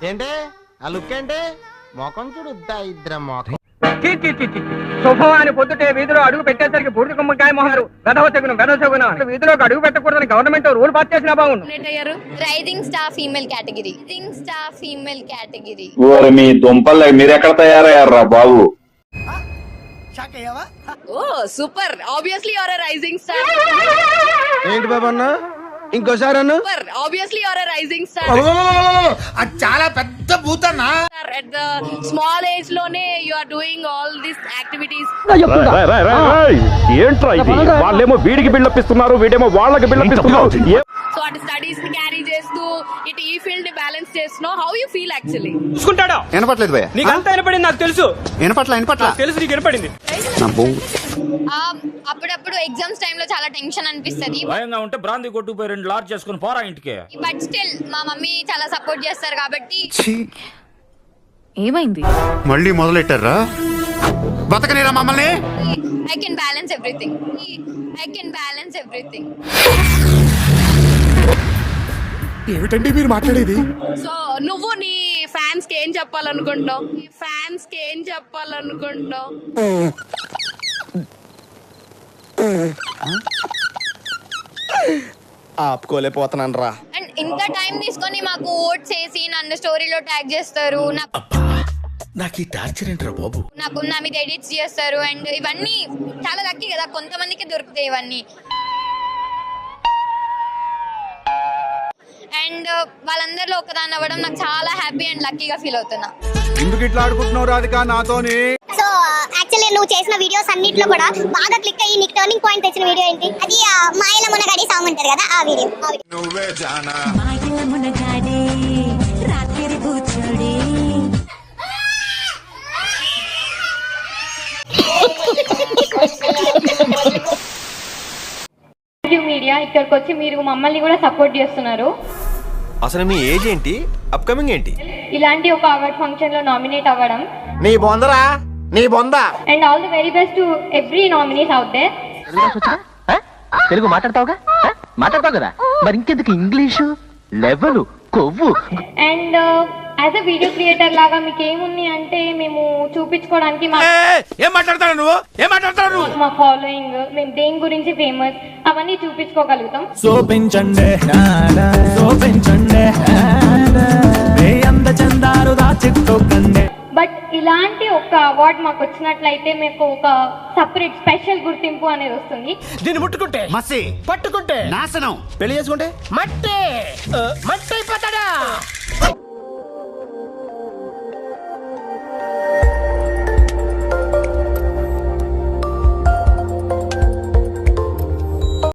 ఏంటి ఆ లుక్ ఏంటి? మొఖం చూడుద్దా ఇద్దరు మొఖం. శుభవాని పొద్దుటే వీధిలో అడుగు పెట్టేసరికి బూడిద గుమ్మకాయ మొహారు వెధవచగును వీధిలోకి అడుగు పెట్టకూడదని గవర్నమెంట్ రూల్ పాస్ చేసినా బాగుండు. Rising star female category. మీ దుంపల్ మీరు ఎక్కడ తయారయ్యారా బాబు? Oh super, obviously you are a rising star. ఏంటి బాబు అన్న ఇంకోసారి అన్న? Super, obviously you are a rising star. అది చాలా పెద్ద భూతన్నా. At the small age లోనే you are doing all these activities. ఏంట్రా ఇది? వాళ్ళేమో వీడికి బిల్డపిస్తున్నారు, వీడేమో వాళ్ళకి బిల్డపిస్తున్నారు. సో అటు స్టడీస్ ని క్యారీ చేస్తూ ఇటు ఈ ఫీల్డ్ ని బ్యాలెన్స్ చేస్తున్నావు. How you feel actually? చూసుకుంటాడా? వినపట్లేదు భయ్యా. నీకు అంతా వినపడింది, నాకు తెలుసు. వినపట్ల తెలుసు నీకు వినపడింది. అప్పుడప్పుడు ఎగ్జామ్స్ టైమ్ లో చాలా టెన్షన్ అనిపిస్తది. భయంగా ఉంటే బ్రాంతి కొట్టుకుపోయి 2 లార్జ్ చేసుకుని పోరా ఇంటికి. బట్ స్టిల్ మా మమ్మీ చాలా సపోర్ట్ చేస్తారు కాబట్టి. ఏమైంది? మళ్ళీ మొదలెట్టారా? బతకనేరా మమ్మల్ని? I can balance everything. ఏమిటండి మీరు మాట్లాడేది? సో నువ్వు నీ ఫ్యాన్స్ కి ఏం చెప్పాలనుకుంటున్నావు? ఆపుకోలేకపోతున్నాను రా. అండ్ ఇంత టైం తీసుకొని మాకు ఓట్స్ వేసి నన్ను స్టోరీలో ట్యాగ్ చేస్తారు. నాకు ఈ టార్చర్ ఏంట్రా బాబు? నాకు నా మీద ఎడిట్స్ చేస్తారు. అండ్ ఇవన్నీ చాలా లక్కీ కదా, కొంతమందికి దొరుకుతాయి ఇవన్నీ. అండ్ వాళ్ళందరిలో ఒకదాన్ని అవ్వడం నాకు చాలా హ్యాపీ అండ్ లక్కీగా ఫీల్ అవుతున్నా. ఎందుకు ఇట్లా ఆడుకుంటున్నావు రాధిక నాతోని? సో యాక్చువల్లీ నువ్వు చేసిన వీడియోస్ అన్నిట్లో కూడా బాగా క్లిక్ అయ్యి నీకు టర్నింగ్ పాయింట్ తెచ్చిన వీడియో ఏంటి? అది మాయల మునగాడి సాంగ్ ఉంటది కదా, ఆ వీడియో. నువ్వే జానా మాయల మునగాడే రాత్రి కూర్చోడే. మీడియా ఇక్కడికి వచ్చి మీరు మమ్మల్ని కూడా సపోర్ట్ చేస్తున్నారు. అసలు మీ ఏజ్ ఏంటి? అప్కమింగ్ ఏంటి? ఇలాంటి ఒక అవార్డ్ ఫంక్షన్ లో నామినేట్ అవ్వడం. నీ బొందరా, నీ బొంద. And all the very best to every nominees out there. Telugu మాట్లాడతావు కదా, మరి ఇంకెందుకు ఇంగ్లీషు లెవెల్ కొవ్వు? And as a video creator లాగా మీకు ఏముంది అంటే మేము చూపించుకోవడానికి మా ఫాలోయింగ్, మేము దేని గురించి ఫేమస్ అవన్నీ చూపించుకోగలుగుతాం. బట్ ఇలాంటి ఒక అవార్డ్ మాకు వచ్చినట్లయితే మీకు ఒక సపరేట్ స్పెషల్ గుర్తింపు అనేది వస్తుంది. దీన్ని ముట్టుకుంటే మసి, పట్టుకుంటే నాశనం, పెళ్లి చేసుకుంటే మట్టి.